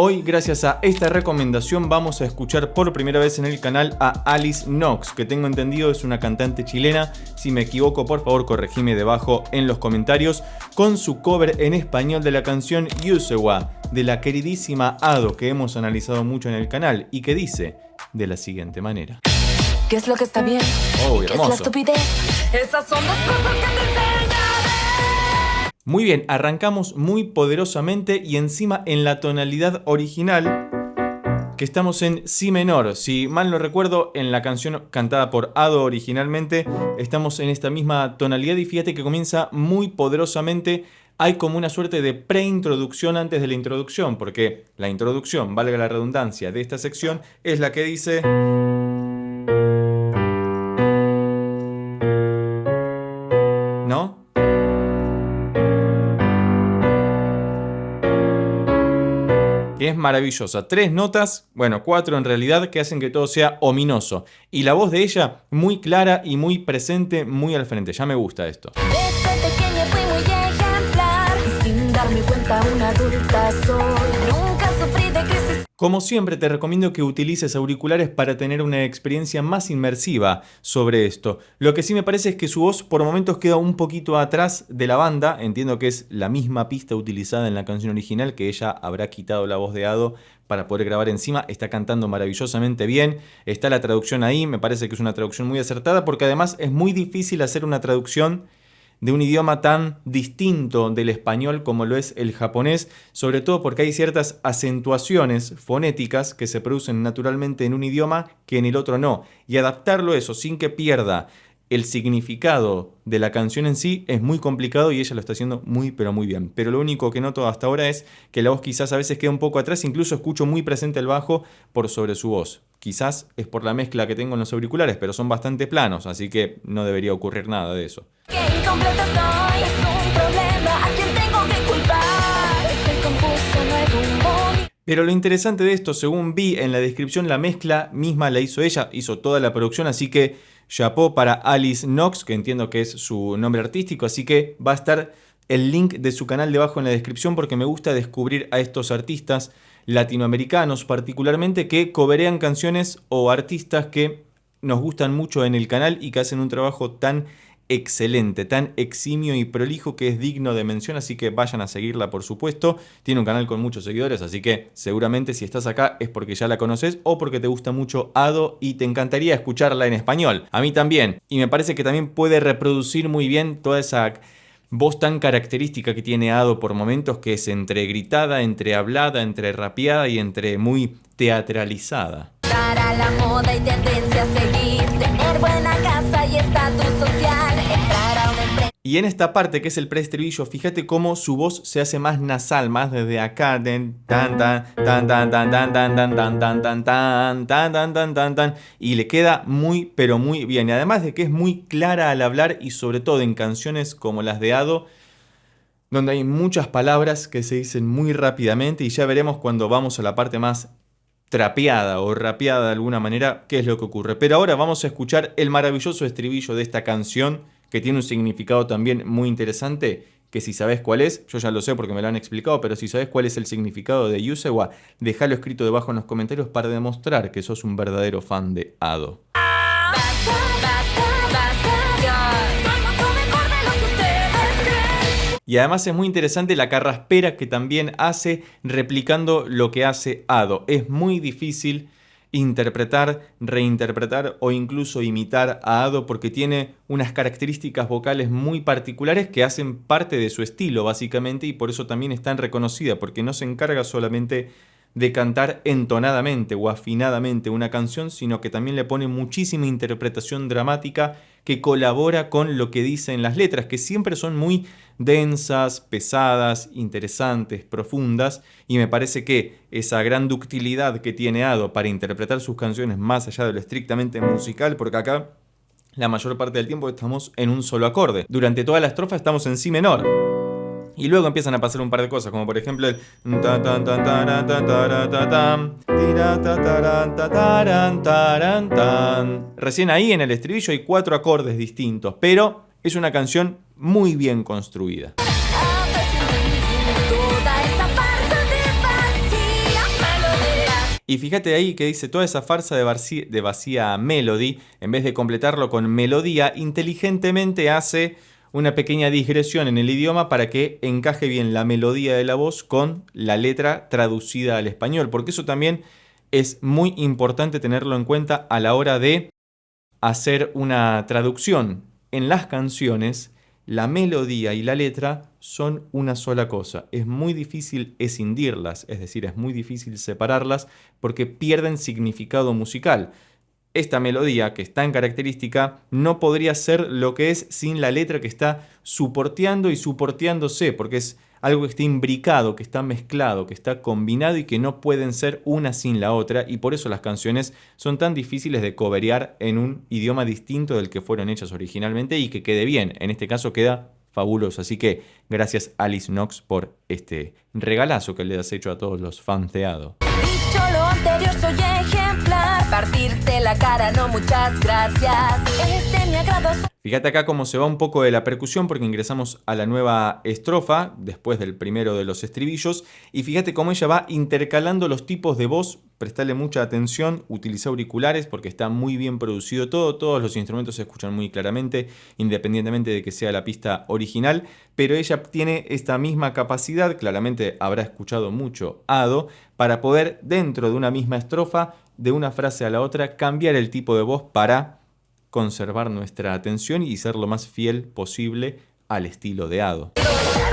Hoy, gracias a esta recomendación, vamos a escuchar por primera vez en el canal a Alice Knox, que tengo entendido es una cantante chilena. Si me equivoco, por favor, corregime debajo en los comentarios, con su cover en español de la canción Yusewa, de la queridísima Ado, que hemos analizado mucho en el canal, y que dice de la siguiente manera. ¿Qué es lo que está bien? Oh, ¿Qué es la estupidez? Esas son las cosas que te enseñaré. Muy bien, arrancamos muy poderosamente y encima en la tonalidad original, que estamos en Si menor. Si mal no recuerdo, en la canción cantada por Ado originalmente, estamos en esta misma tonalidad y fíjate que comienza muy poderosamente. Hay como una suerte de preintroducción antes de la introducción, porque la introducción, valga la redundancia, de esta sección es la que dice... ¿No? Que es maravillosa. 3 notas, bueno, 4 en realidad, que hacen que todo sea ominoso. Y la voz de ella muy clara y muy presente, muy al frente. Ya me gusta esto. Desde pequeña fui muy ejemplar y sin darme cuenta una adulta soy. Nunca sufrí de crisis. Como siempre, te recomiendo que utilices auriculares para tener una experiencia más inmersiva sobre esto. Lo que sí me parece es que su voz por momentos queda un poquito atrás de la banda. Entiendo que es la misma pista utilizada en la canción original, que ella habrá quitado la voz de Ado para poder grabar encima. Está cantando maravillosamente bien. Está la traducción ahí, me parece que es una traducción muy acertada, porque además es muy difícil hacer una traducción de un idioma tan distinto del español como lo es el japonés, sobre todo porque hay ciertas acentuaciones fonéticas que se producen naturalmente en un idioma que en el otro no, y adaptarlo eso sin que pierda el significado de la canción en sí es muy complicado y ella lo está haciendo muy pero muy bien. Pero lo único que noto hasta ahora es que la voz quizás a veces queda un poco atrás, incluso escucho muy presente el bajo por sobre su voz. Quizás es por la mezcla que tengo en los auriculares, pero son bastante planos, así que no debería ocurrir nada de eso. Que incompleta estoy, es un problema. ¿A quién tengo que culpar? Estoy confuso, no hay rumbo. Pero lo interesante de esto, según vi en la descripción, la mezcla misma la hizo ella, hizo toda la producción, así que chapó para Alice Knox, que entiendo que es su nombre artístico, así que va a estar el link de su canal debajo en la descripción porque me gusta descubrir a estos artistas latinoamericanos particularmente que coverean canciones o artistas que nos gustan mucho en el canal y que hacen un trabajo tan excelente, tan eximio y prolijo que es digno de mención, así que vayan a seguirla por supuesto. Tiene un canal con muchos seguidores, así que seguramente si estás acá es porque ya la conoces o porque te gusta mucho Ado y te encantaría escucharla en español. A mí también, y me parece que también puede reproducir muy bien toda esa voz tan característica que tiene Ado por momentos, que es entre gritada, entre hablada, entre rapeada y entre muy teatralizada. Para la moda y tendencia a seguir, tener buena casa y estatus social, entrar a una empresa. Y en esta parte que es el preestribillo, fíjate cómo su voz se hace más nasal, más desde acá, tan tan tan tan tan tan tan tan tan tan tan tan tan tan tan tan, y le queda muy pero muy bien. Y además de que es muy clara al hablar y sobre todo en canciones como las de Ado, donde hay muchas palabras que se dicen muy rápidamente, y ya veremos cuando vamos a la parte más trapeada o rapeada de alguna manera qué es lo que ocurre. Pero ahora vamos a escuchar el maravilloso estribillo de esta canción, que tiene un significado también muy interesante, que si sabes cuál es, yo ya lo sé porque me lo han explicado, pero si sabes cuál es el significado de Yusewa, déjalo escrito debajo en los comentarios para demostrar que sos un verdadero fan de Ado. Y además es muy interesante la carraspera que también hace replicando lo que hace Ado. Es muy difícil interpretar, reinterpretar o incluso imitar a Ado porque tiene unas características vocales muy particulares que hacen parte de su estilo básicamente, y por eso también es tan reconocida, porque no se encarga solamente de cantar entonadamente o afinadamente una canción, sino que también le pone muchísima interpretación dramática que colabora con lo que dice en las letras, que siempre son muy densas, pesadas, interesantes, profundas, y me parece que esa gran ductilidad que tiene Ado para interpretar sus canciones más allá de lo estrictamente musical, porque acá la mayor parte del tiempo estamos en un solo acorde. Durante toda la estrofa estamos en si menor. Y luego empiezan a pasar un par de cosas, como por ejemplo el recién ahí en el estribillo hay 4 acordes distintos, pero es una canción muy bien construida. Y fíjate ahí que dice toda esa farsa de vacía melody, en vez de completarlo con melodía, inteligentemente hace una pequeña digresión en el idioma para que encaje bien la melodía de la voz con la letra traducida al español, porque eso también es muy importante tenerlo en cuenta a la hora de hacer una traducción. En las canciones, la melodía y la letra son una sola cosa. Es muy difícil escindirlas, es decir, es muy difícil separarlas porque pierden significado musical. Esta melodía, que es tan característica, no podría ser lo que es sin la letra que está soporteando y soporteándose, porque es algo que está imbricado, que está mezclado, que está combinado y que no pueden ser una sin la otra, y por eso las canciones son tan difíciles de coverear en un idioma distinto del que fueron hechas originalmente y que quede bien. En este caso queda fabuloso, así que gracias Alice Knox por este regalazo que le has hecho a todos los fans de Ado. Dicho lo anterior, soy ejemplar. Partirte la cara, no muchas gracias. Mi agrado. Fíjate acá cómo se va un poco de la percusión porque ingresamos a la nueva estrofa después del primero de los estribillos y fíjate cómo ella va intercalando los tipos de voz. Prestale mucha atención, utiliza auriculares porque está muy bien producido todo, todos los instrumentos se escuchan muy claramente independientemente de que sea la pista original, pero ella tiene esta misma capacidad, claramente habrá escuchado mucho Ado, para poder dentro de una misma estrofa, de una frase a la otra, cambiar el tipo de voz para conservar nuestra atención y ser lo más fiel posible al estilo de Ado.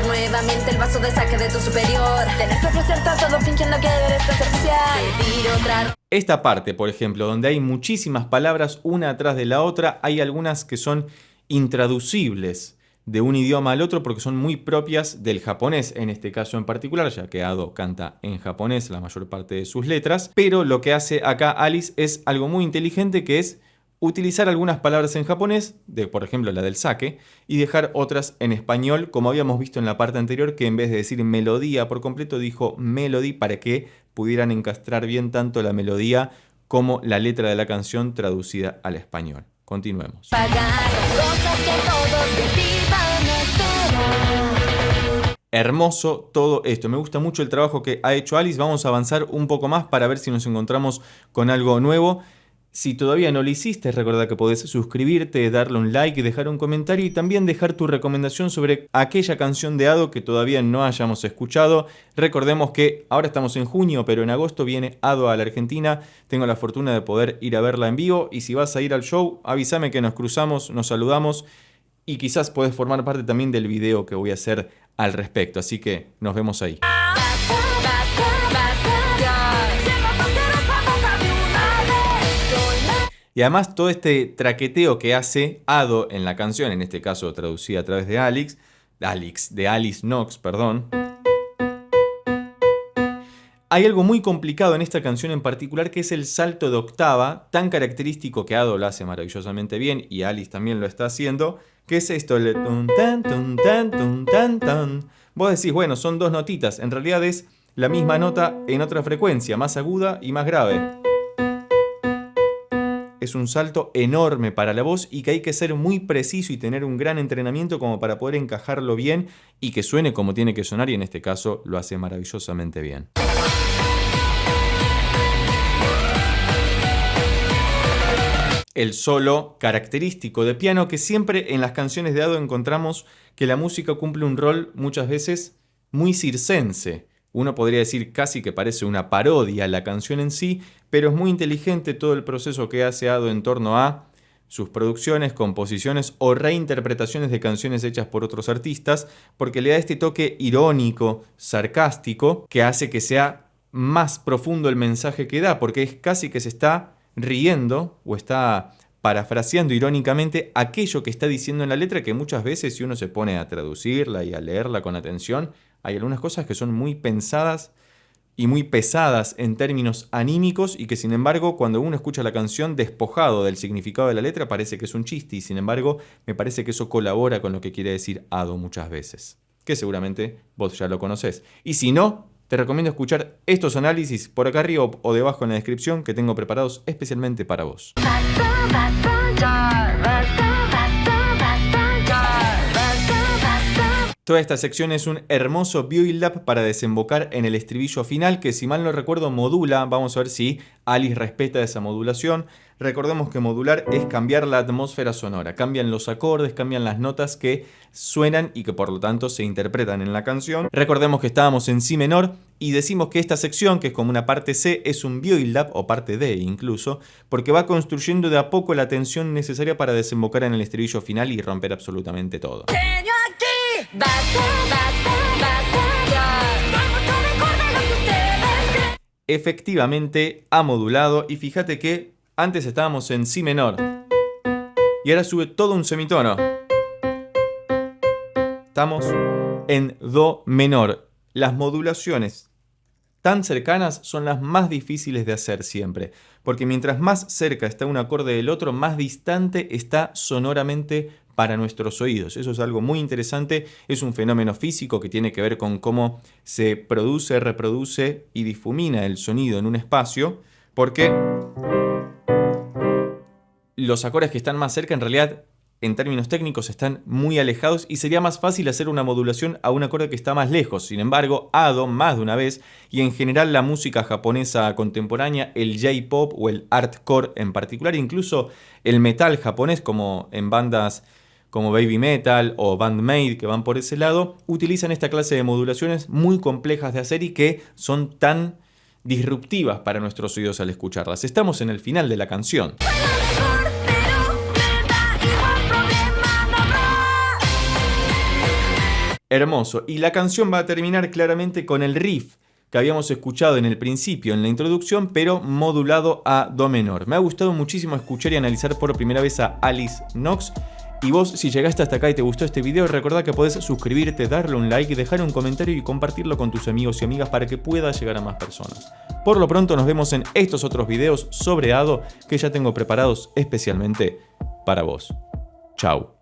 Nuevamente el vaso de saque de tu superior. Tener que ofrecerte todo fingiendo que eres superficial. Pedir otra. Esta parte, por ejemplo, donde hay muchísimas palabras una atrás de la otra, hay algunas que son intraducibles de un idioma al otro porque son muy propias del japonés, en este caso en particular, ya que Ado canta en japonés la mayor parte de sus letras, pero lo que hace acá Alice es algo muy inteligente, que es utilizar algunas palabras en japonés, por ejemplo la del sake, y dejar otras en español, como habíamos visto en la parte anterior, que en vez de decir melodía por completo, dijo melody, para que pudieran encastrar bien tanto la melodía como la letra de la canción traducida al español. Continuemos. Hermoso todo esto, me gusta mucho el trabajo que ha hecho Alice. Vamos a avanzar un poco más para ver si nos encontramos con algo nuevo. Si todavía no lo hiciste, recuerda que podés suscribirte, darle un like y dejar un comentario y también dejar tu recomendación sobre aquella canción de Ado que todavía no hayamos escuchado. Recordemos que ahora estamos en junio, pero en agosto viene Ado a la Argentina. Tengo la fortuna de poder ir a verla en vivo y si vas a ir al show, avísame que nos cruzamos, nos saludamos y quizás podés formar parte también del video que voy a hacer al respecto. Así que nos vemos ahí. Y además todo este traqueteo que hace Ado en la canción, en este caso traducida a través de Alice Knox, perdón. Hay algo muy complicado en esta canción en particular, que es el salto de octava, tan característico que Ado lo hace maravillosamente bien y Alice también lo está haciendo, que es esto, el tun tan tun tan tun tan tan. Vos decís, bueno, son dos notitas, en realidad es la misma nota en otra frecuencia, más aguda y más grave. Es un salto enorme para la voz y que hay que ser muy preciso y tener un gran entrenamiento como para poder encajarlo bien y que suene como tiene que sonar, y en este caso lo hace maravillosamente bien. El solo característico de piano, que siempre en las canciones de Ado encontramos que la música cumple un rol muchas veces muy circense. Uno podría decir casi que parece una parodia la canción en sí, pero es muy inteligente todo el proceso que hace Ado en torno a sus producciones, composiciones o reinterpretaciones de canciones hechas por otros artistas, porque le da este toque irónico, sarcástico, que hace que sea más profundo el mensaje que da, porque es casi que se está riendo o está parafraseando irónicamente aquello que está diciendo en la letra, que muchas veces si uno se pone a traducirla y a leerla con atención, hay algunas cosas que son muy pensadas y muy pesadas en términos anímicos y que sin embargo cuando uno escucha la canción despojado del significado de la letra parece que es un chiste, y sin embargo me parece que eso colabora con lo que quiere decir Ado muchas veces, que seguramente vos ya lo conocés. Y si no, te recomiendo escuchar estos análisis por acá arriba o debajo en la descripción, que tengo preparados especialmente para vos. Toda esta sección es un hermoso build-up para desembocar en el estribillo final que, si mal no recuerdo, modula. Vamos a ver si Alice respeta esa modulación. Recordemos que modular es cambiar la atmósfera sonora. Cambian los acordes, cambian las notas que suenan y que por lo tanto se interpretan en la canción. Recordemos que estábamos en si menor y decimos que esta sección, que es como una parte C, es un build-up o parte D incluso, porque va construyendo de a poco la tensión necesaria para desembocar en el estribillo final y romper absolutamente todo. Basta, basta, basta ya. Estoy mucho mejor de lo que ustedes creen. Efectivamente ha modulado y fíjate que antes estábamos en si menor y ahora sube todo un semitono. Estamos en do menor. Las modulaciones tan cercanas son las más difíciles de hacer siempre, porque mientras más cerca está un acorde del otro, más distante está sonoramente para nuestros oídos. Eso es algo muy interesante, es un fenómeno físico que tiene que ver con cómo se produce, reproduce y difumina el sonido en un espacio, porque los acordes que están más cerca en realidad, en términos técnicos, están muy alejados y sería más fácil hacer una modulación a un acorde que está más lejos. Sin embargo, Ado más de una vez, y en general la música japonesa contemporánea, el J-pop o el artcore en particular, incluso el metal japonés, como en bandas como Baby Metal o Band-Maid, que van por ese lado, utilizan esta clase de modulaciones muy complejas de hacer y que son tan disruptivas para nuestros oídos al escucharlas. Estamos en el final de la canción. Fue lo mejor, pero me da igual, problema no habrá. Hermoso. Y la canción va a terminar claramente con el riff que habíamos escuchado en el principio, en la introducción, pero modulado a do menor. Me ha gustado muchísimo escuchar y analizar por primera vez a Alice Knox. Y vos, si llegaste hasta acá y te gustó este video, recordá que podés suscribirte, darle un like, dejar un comentario y compartirlo con tus amigos y amigas para que pueda llegar a más personas. Por lo pronto nos vemos en estos otros videos sobre Ado que ya tengo preparados especialmente para vos. Chau.